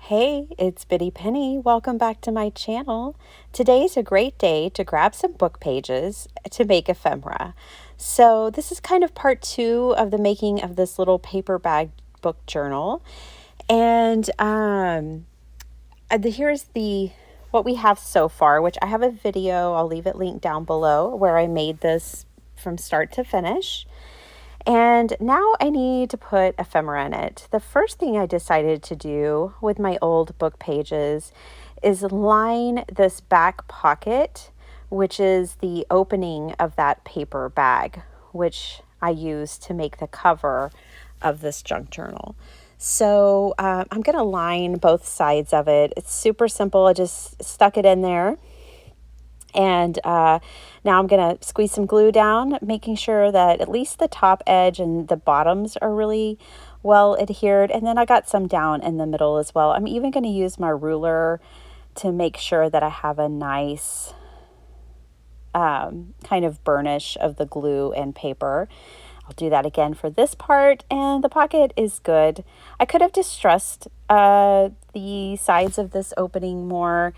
Hey, it's Bitty Penny. Welcome back to my channel. Today's a great day to grab some book pages to make ephemera. So this is kind of part 2 of the making of this little paper bag book journal. And here's what we have so far, which I have a video, I'll leave it linked down below, where I made this from start to finish. And now I need to put ephemera in it. The first thing I decided to do with my old book pages is line this back pocket, which is the opening of that paper bag, which I use to make the cover of this junk journal. So I'm going to line both sides of it. It's super simple. I just stuck it in there. And now I'm going to squeeze some glue down, making sure that at least the top edge and the bottoms are really well adhered. And then I got some down in the middle as well. I'm even going to use my ruler to make sure that I have a nice kind of burnish of the glue and paper. I'll do that again for this part, and the pocket is good. I could have distressed the sides of this opening more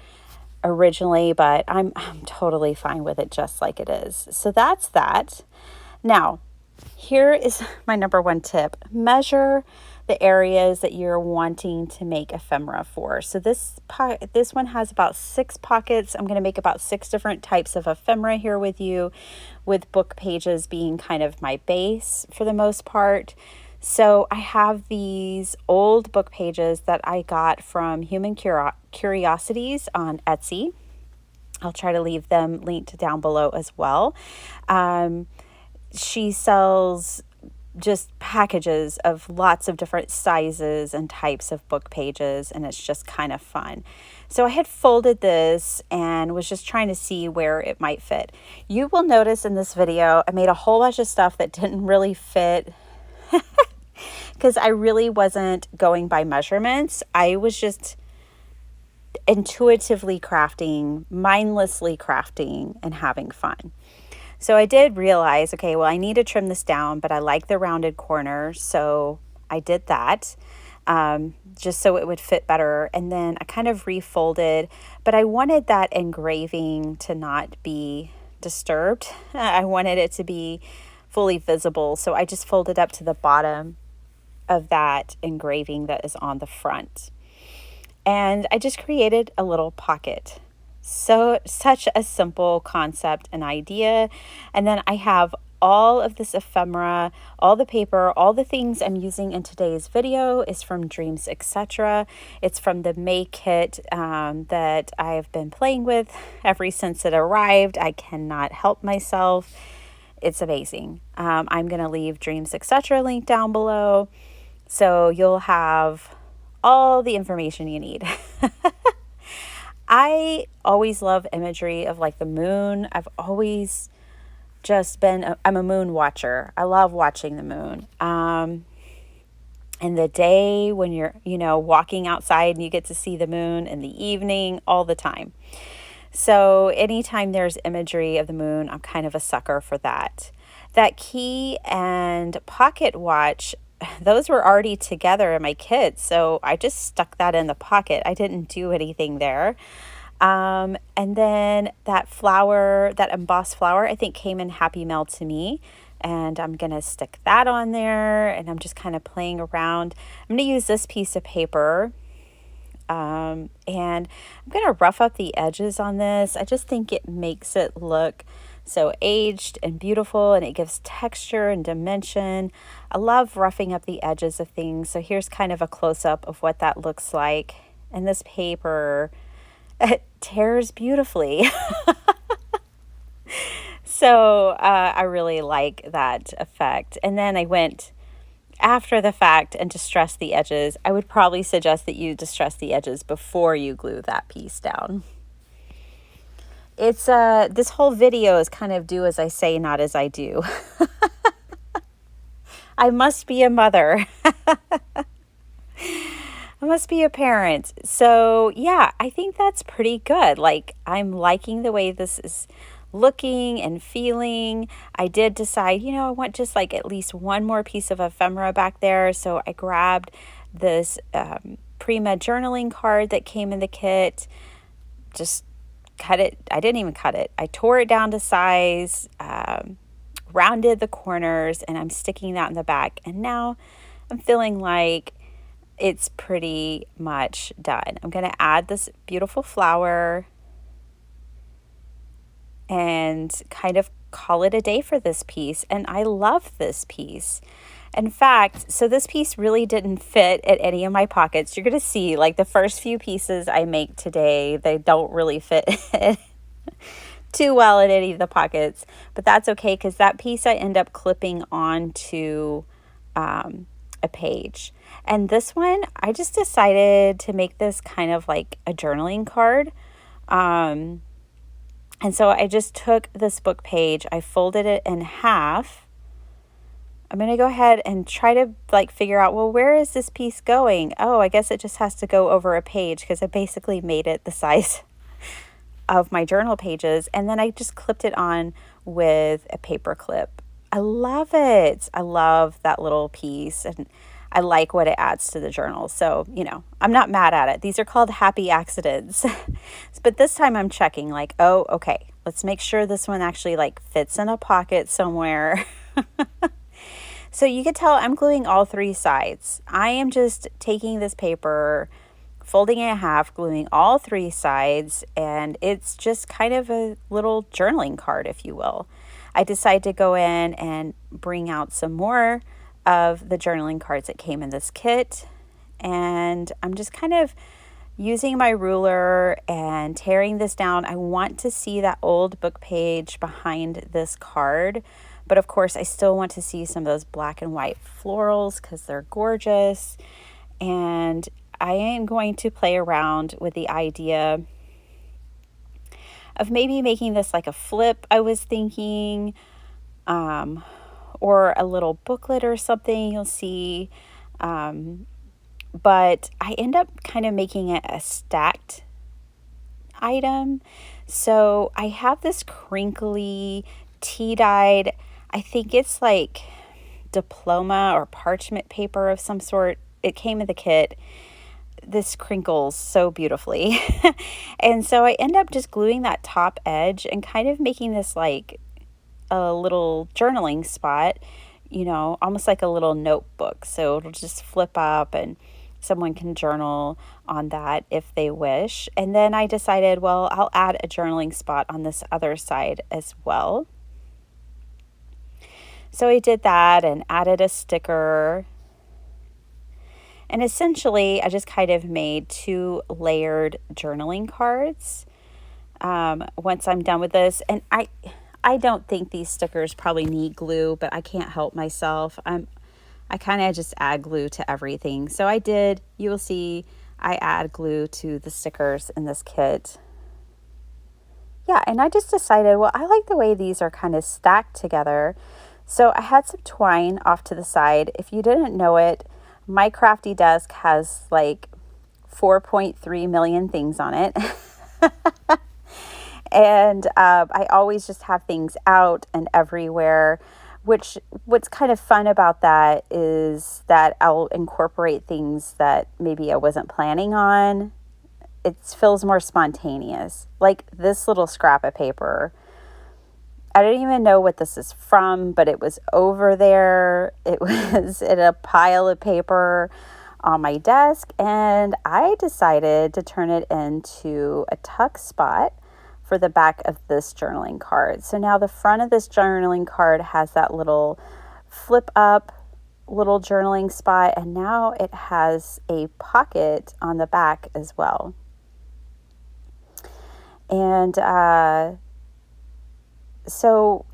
originally, but I'm totally fine with it just like it is. So that's that. Now, here is my number one tip. Measure the areas that you're wanting to make ephemera for. So this one has about 6 pockets. I'm going to make about 6 different types of ephemera here with you, with book pages being kind of my base for the most part. So I have these old book pages that I got from Human Curiosities on Etsy. I'll try to leave them linked down below as well. She sells just packages of lots of different sizes and types of book pages, and it's just kind of fun. So I had folded this and was just trying to see where it might fit. You will notice in this video, I made a whole bunch of stuff that didn't really fit because I really wasn't going by measurements. I was just intuitively crafting, mindlessly crafting, and having fun. So I did realize, okay, well, I need to trim this down, but I like the rounded corner. So I did that just so it would fit better. And then I kind of refolded, but I wanted that engraving to not be disturbed. I wanted it to be fully visible. So I just folded up to the bottom of that engraving that is on the front. And I just created a little pocket. So such a simple concept and idea. And then I have all of this ephemera, all the paper, all the things I'm using in today's video is from Dreamzetc, etc. It's from the May kit that I've been playing with ever since it arrived. I cannot help myself. It's amazing. I'm going to leave Dreamzetc, etc. link down below. So you'll have all the information you need. I always love imagery of like the moon. I've always just been, I'm a moon watcher. I love watching the moon. And the day when you're, walking outside and you get to see the moon, in the evening, all the time. So anytime there's imagery of the moon, I'm kind of a sucker for that. That key and pocket watch, those were already together in my kit, so I just stuck that in the pocket. I didn't do anything there. And then that flower, that embossed flower, I think came in Happy Mail to me, and I'm going to stick that on there, and I'm just kind of playing around. I'm going to use this piece of paper, and I'm going to rough up the edges on this. I just think it makes it look so aged and beautiful, and it gives texture and dimension. I love roughing up the edges of things. So here's kind of a close-up of what that looks like. And this paper, it tears beautifully. So I really like that effect. And then I went after the fact and distressed the edges. I would probably suggest that you distress the edges before you glue that piece down. It's this whole video is kind of do as I say, not as I do. I must be a mother. I must be a parent. So yeah, I think that's pretty good. Like, I'm liking the way this is looking and feeling. I did decide, I want just like at least one more piece of ephemera back there. So I grabbed this pre-med journaling card that came in the kit. Just cut it. I didn't even cut it. I tore it down to size, rounded the corners, and I'm sticking that in the back. And now I'm feeling like it's pretty much done. I'm going to add this beautiful flower and kind of call it a day for this piece. And I love this piece. In fact, so this piece really didn't fit at any of my pockets. You're going to see, like, the first few pieces I make today, they don't really fit too well in any of the pockets. But that's okay, because that piece I end up clipping onto a page. And this one, I just decided to make this kind of like a journaling card. And so I just took this book page, I folded it in half. I'm going to go ahead and try to like figure out, well, where is this piece going? Oh, I guess it just has to go over a page, because I basically made it the size of my journal pages. And then I just clipped it on with a paper clip. I love it. I love that little piece, and I like what it adds to the journal. So, I'm not mad at it. These are called happy accidents. But this time I'm checking like, oh, okay, let's make sure this one actually like fits in a pocket somewhere. So you can tell I'm gluing all three sides. I am just taking this paper, folding it in half, gluing all three sides, and it's just kind of a little journaling card, if you will. I decided to go in and bring out some more of the journaling cards that came in this kit, and I'm just kind of using my ruler and tearing this down. I want to see that old book page behind this card, but of course I still want to see some of those black and white florals because they're gorgeous. And I am going to play around with the idea of maybe making this like a flip, I was thinking, or a little booklet or something, you'll see. But I end up kind of making it a stacked item. So I have this crinkly tea-dyed, I think it's like diploma or parchment paper of some sort. It came in the kit. This crinkles so beautifully. And so I end up just gluing that top edge and kind of making this like a little journaling spot, almost like a little notebook. So it'll just flip up and someone can journal on that if they wish. And then I decided, well, I'll add a journaling spot on this other side as well. So I did that and added a sticker. And essentially, I just kind of made 2 layered journaling cards once I'm done with this. And I don't think these stickers probably need glue, but I can't help myself. I kind of just add glue to everything. So I did, you will see, I add glue to the stickers in this kit. Yeah, and I just decided, well, I like the way these are kind of stacked together. So I had some twine off to the side. If you didn't know it, my crafty desk has like 4.3 million things on it. And I always just have things out and everywhere, what's kind of fun about that is that I'll incorporate things that maybe I wasn't planning on. It feels more spontaneous. Like this little scrap of paper. I don't even know what this is from, but it was over there. It was in a pile of paper on my desk, and I decided to turn it into a tuck spot for the back of this journaling card. So now the front of this journaling card has that little flip up little journaling spot, and now it has a pocket on the back as well. And so,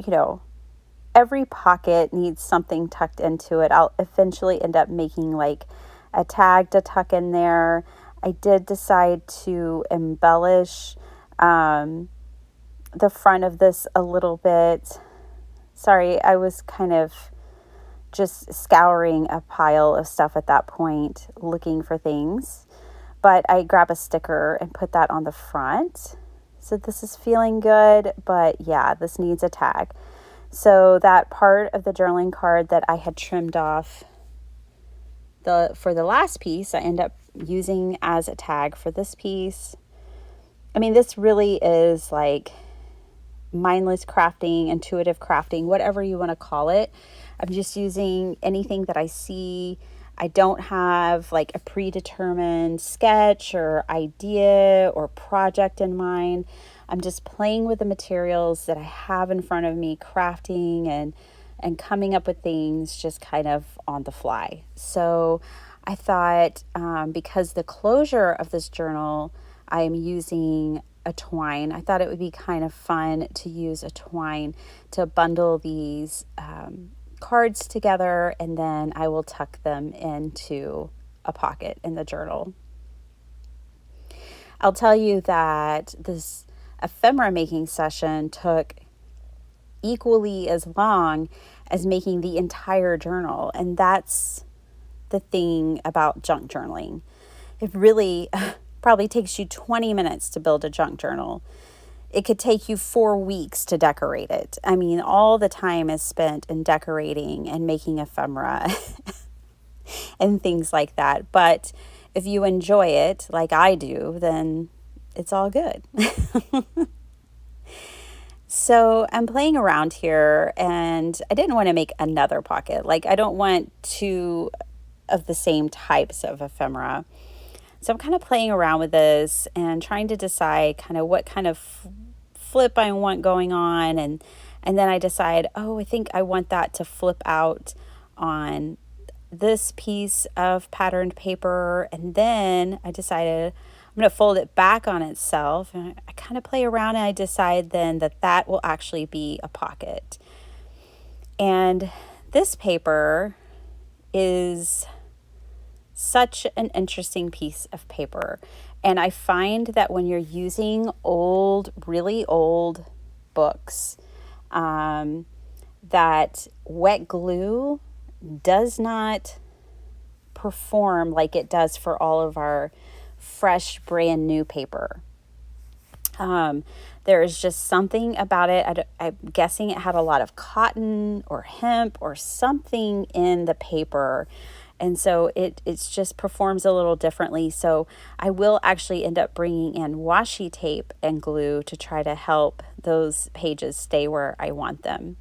every pocket needs something tucked into it. I'll eventually end up making like a tag to tuck in there. I did decide to embellish the front of this a little bit. Sorry, I was kind of just scouring a pile of stuff at that point, looking for things. But I grab a sticker and put that on the front. So this is feeling good, but yeah, this needs a tag. So that part of the journaling card that I had trimmed off for the last piece, I end up using as a tag for this piece. I mean, this really is like mindless crafting, intuitive crafting, whatever you want to call it. I'm just using anything that I see. I don't have like a predetermined sketch or idea or project in mind. I'm just playing with the materials that I have in front of me, crafting and coming up with things just kind of on the fly. So I thought because the closure of this journal, I am using a twine. I thought it would be kind of fun to use a twine to bundle these cards together, and then I will tuck them into a pocket in the journal. I'll tell you that this ephemera making session took equally as long as making the entire journal, and that's the thing about junk journaling. It really probably takes you 20 minutes to build a junk journal. It could take you 4 weeks to decorate it. I mean, all the time is spent in decorating and making ephemera and things like that. But if you enjoy it like I do, then it's all good. So I'm playing around here, and I didn't want to make another pocket. Like, I don't want two of the same types of ephemera. So I'm kind of playing around with this and trying to decide kind of what kind of flip I want going on. And then I decide, oh, I think I want that to flip out on this piece of patterned paper. And then I decided I'm going to fold it back on itself. And I kind of play around, and I decide then that will actually be a pocket. And this paper is such an interesting piece of paper. And I find that when you're using really old books, that wet glue does not perform like it does for all of our fresh, brand new paper. There is just something about it. I'm guessing it had a lot of cotton or hemp or something in the paper. And so it just performs a little differently. So I will actually end up bringing in washi tape and glue to try to help those pages stay where I want them.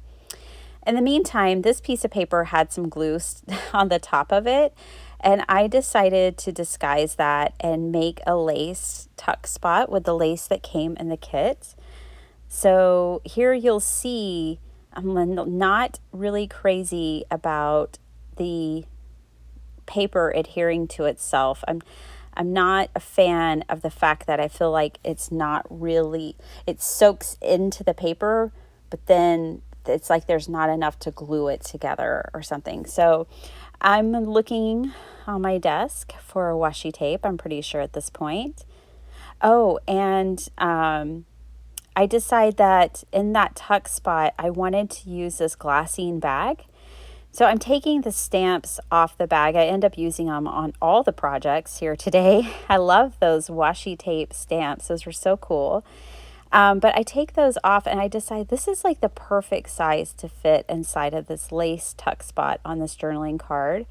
In the meantime, this piece of paper had some glue on the top of it, and I decided to disguise that and make a lace tuck spot with the lace that came in the kit. So here you'll see I'm not really crazy about the paper adhering to itself. I'm not a fan of the fact that I feel like it soaks into the paper, but then it's like there's not enough to glue it together or something. So I'm looking on my desk for washi tape, I'm pretty sure at this point. Oh, and I decided that in that tuck spot, I wanted to use this glassine bag. So I'm taking the stamps off the bag. I end up using them on all the projects here today. I love those washi tape stamps. Those were so cool. But I take those off, and I decide this is like the perfect size to fit inside of this lace tuck spot on this journaling card.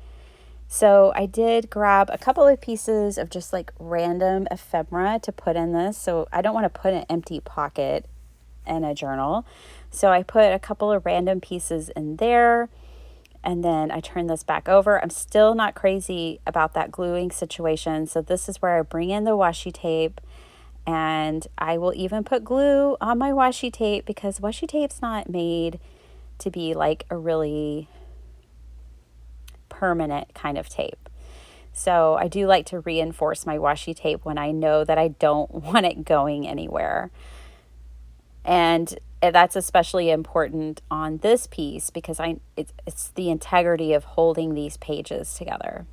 So I did grab a couple of pieces of just like random ephemera to put in this. So I don't want to put an empty pocket in a journal. So I put a couple of random pieces in there. And then I turn this back over. I'm still not crazy about that gluing situation. So this is where I bring in the washi tape, and I will even put glue on my washi tape because washi tape's not made to be like a really permanent kind of tape. So I do like to reinforce my washi tape when I know that I don't want it going anywhere. And that's especially important on this piece because it's the integrity of holding these pages together.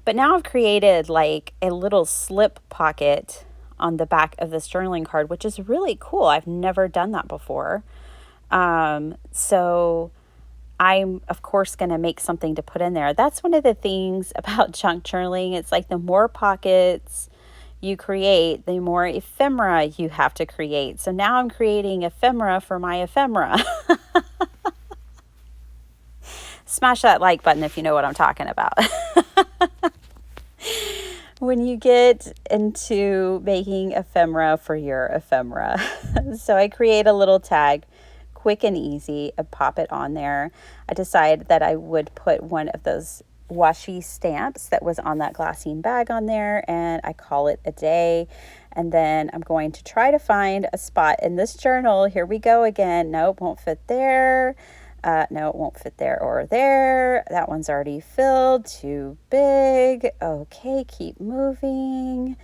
But now I've created like a little slip pocket on the back of this journaling card, which is really cool. I've never done that before. So I'm, of course, going to make something to put in there. That's one of the things about junk journaling. It's like the more pockets you create, the more ephemera you have to create. So now I'm creating ephemera for my ephemera. Smash that like button if you know what I'm talking about. when you get into making ephemera for your ephemera. So I create a little tag, quick and easy, and pop it on there. I decided that I would put one of those washi stamps that was on that glassine bag on there, and I call it a day. And then I'm going to try to find a spot in this journal. Here we go again. Nope, won't fit there. No, it won't fit there or there. That one's already filled. Too big. Okay, keep moving.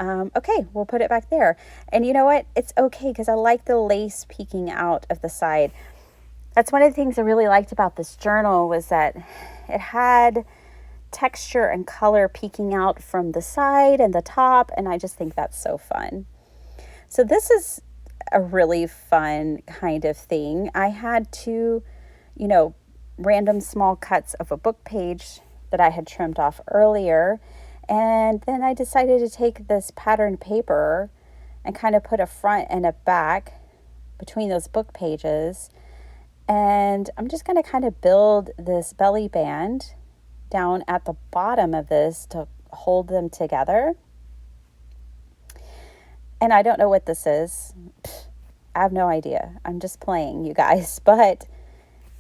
Okay, we'll put it back there. And you know what? It's okay because I like the lace peeking out of the side. That's one of the things I really liked about this journal was that it had texture and color peeking out from the side and the top, and I just think that's so fun. So this is a really fun kind of thing. I had two, random small cuts of a book page that I had trimmed off earlier, and then I decided to take this patterned paper and kind of put a front and a back between those book pages. And I'm just going to kind of build this belly band down at the bottom of this to hold them together. And I don't know what this is. I have no idea. I'm just playing, you guys. But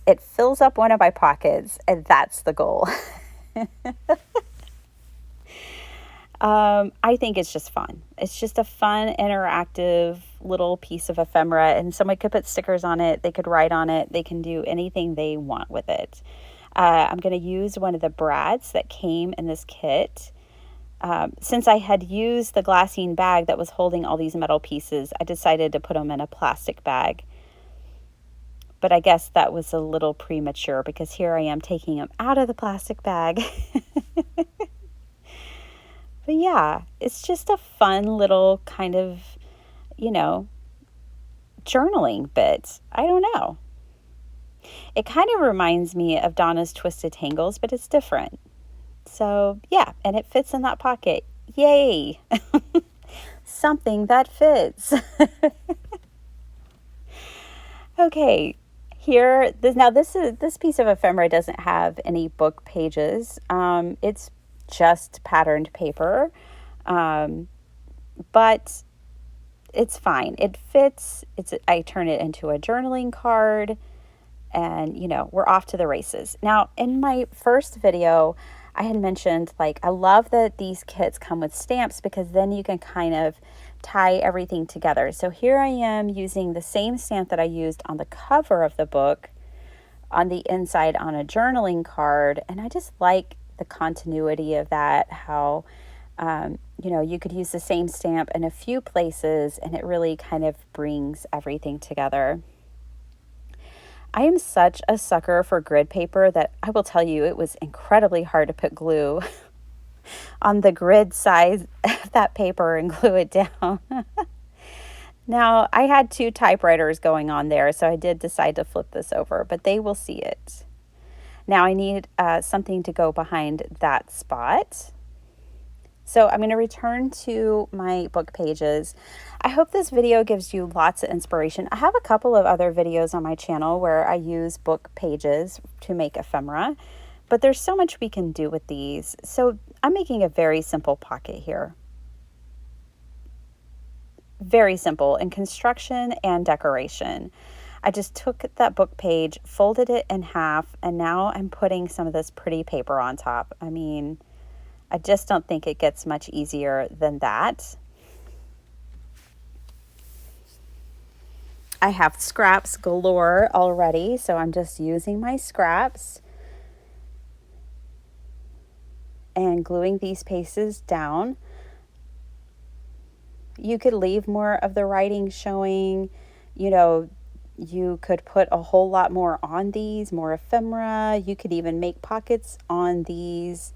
it fills up one of my pockets, and that's the goal. I think it's just fun. It's just a fun, interactive little piece of ephemera, and somebody could put stickers on it. They could write on it. They can do anything they want with it. I'm going to use one of the brads that came in this kit. Since I had used the glassine bag that was holding all these metal pieces, I decided to put them in a plastic bag. But I guess that was a little premature because here I am taking them out of the plastic bag. But yeah, it's just a fun little kind of, journaling bit. I don't know. It kind of reminds me of Donna's Twisted Tangles, but it's different. So yeah, and it fits in that pocket. Yay! Something that fits. Okay, this piece of ephemera doesn't have any book pages. It's just patterned paper, but it's fine. It fits. I turn it into a journaling card, and we're off to the races. Now, in my first video, I had mentioned I love that these kits come with stamps because then you can kind of tie everything together. So here I am using the same stamp that I used on the cover of the book on the inside on a journaling card, and I just like the continuity of that, how you could use the same stamp in a few places and it really kind of brings everything together. I am such a sucker for grid paper that I will tell you it was incredibly hard to put glue on the grid size of that paper and glue it down. Now, I had two typewriters going on there, so I did decide to flip this over, but they will see it. Now I need something to go behind that spot. So I'm going to return to my book pages. I hope this video gives you lots of inspiration. I have a couple of other videos on my channel where I use book pages to make ephemera, but there's so much we can do with these. So I'm making a very simple pocket here. Very simple in construction and decoration. I just took that book page, folded it in half, and now I'm putting some of this pretty paper on top. I mean, I just don't think it gets much easier than that. I have scraps galore already, so I'm just using my scraps and gluing these pieces down. You could leave more of the writing showing, you could put a whole lot more on these, more ephemera. You could even make pockets on these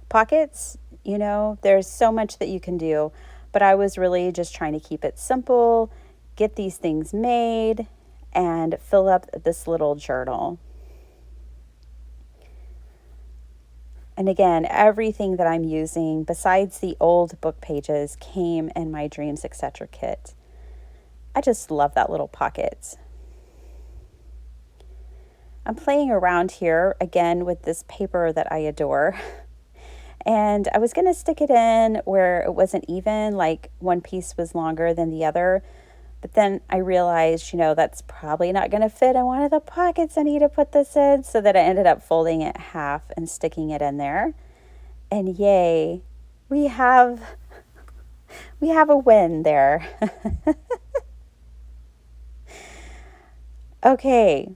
pockets. There's so much that you can do. But I was really just trying to keep it simple, get these things made, and fill up this little journal. And again, everything that I'm using, besides the old book pages, came in my Dreamzetc kit. I just love that little pocket. I'm playing around here again with this paper that I adore. And I was going to stick it in where it wasn't even, like one piece was longer than the other. But then I realized, that's probably not going to fit in one of the pockets I need to put this in. So that I ended up folding it half and sticking it in there. And yay, we have a win there. Okay.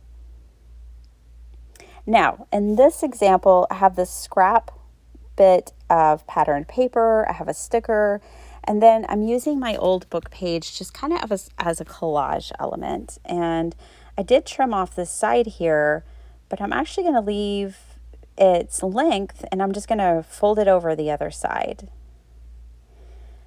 Now, in this example, I have this scrap bit of patterned paper, I have a sticker, and then I'm using my old book page just kind of as a collage element. And I did trim off this side here, but I'm actually going to leave its length and I'm just going to fold it over the other side.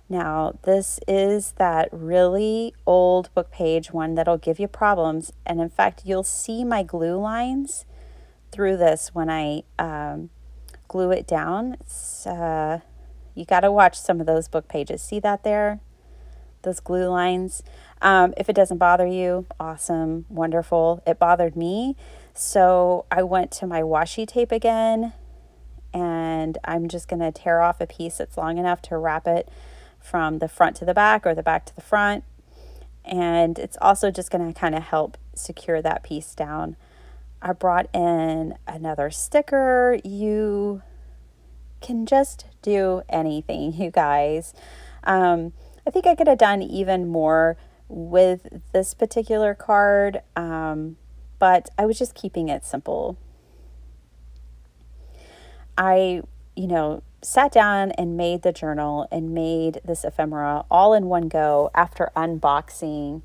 Now, this is that really old book page, one that'll give you problems. And in fact, you'll see my glue lines through this when I glue it down. It's, you got to watch some of those book pages. See that there? Those glue lines. If it doesn't bother you, awesome, wonderful. It bothered me. So I went to my washi tape again, and I'm just going to tear off a piece that's long enough to wrap it from the front to the back or the back to the front. And it's also just going to kind of help secure that piece down. I brought in another sticker. You can just do anything, you guys. I think I could have done even more with this particular card, but I was just keeping it simple. I, sat down and made the journal and made this ephemera all in one go after unboxing.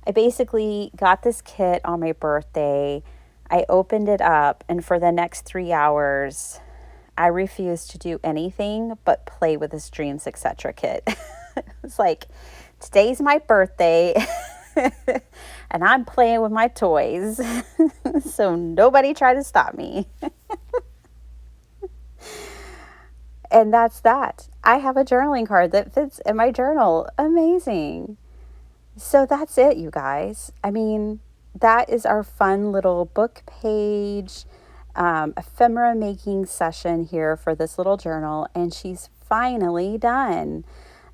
I basically got this kit on my birthday. I opened it up, and for the next 3 hours, I refused to do anything but play with this Dreamzetc kit. It's like, today's my birthday, and I'm playing with my toys, so nobody try to stop me. And that's that. I have a journaling card that fits in my journal. Amazing. So that's it, you guys. I mean, that is our fun little book page, ephemera making session here for this little journal, and she's finally done.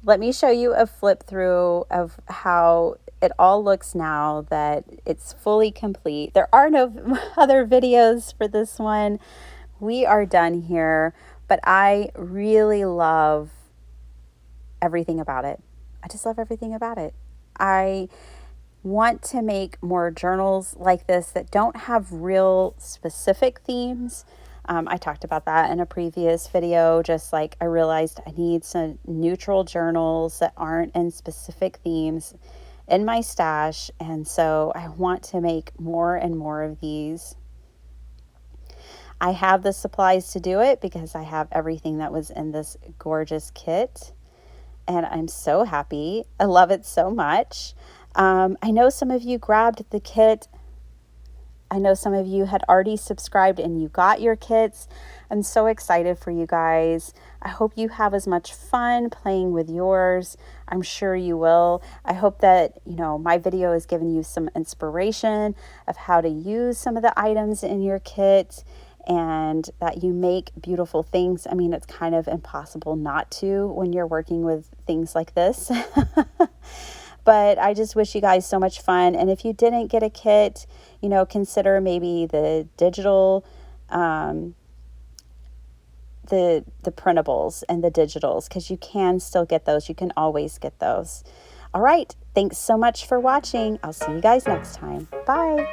Let me show you a flip through of how it all looks now that it's fully complete. There are no other videos for this one. We are done here, but I really love everything about it. I just love everything about it. I want to make more journals like this that don't have real specific themes. I talked about that in a previous video. Just like I realized I need some neutral journals that aren't in specific themes in my stash. And so I want to make more and more of these. I have the supplies to do it because I have everything that was in this gorgeous kit. And I'm so happy. I love it so much. I know some of you grabbed the kit. I know some of you had already subscribed and you got your kits. I'm so excited for you guys. I hope you have as much fun playing with yours. I'm sure you will. I hope that, my video has given you some inspiration of how to use some of the items in your kit and that you make beautiful things. I mean, it's kind of impossible not to when you're working with things like this. But I just wish you guys so much fun. And if you didn't get a kit, consider maybe the digital, the printables and the digitals, because you can still get those. You can always get those. All right. Thanks so much for watching. I'll see you guys next time. Bye.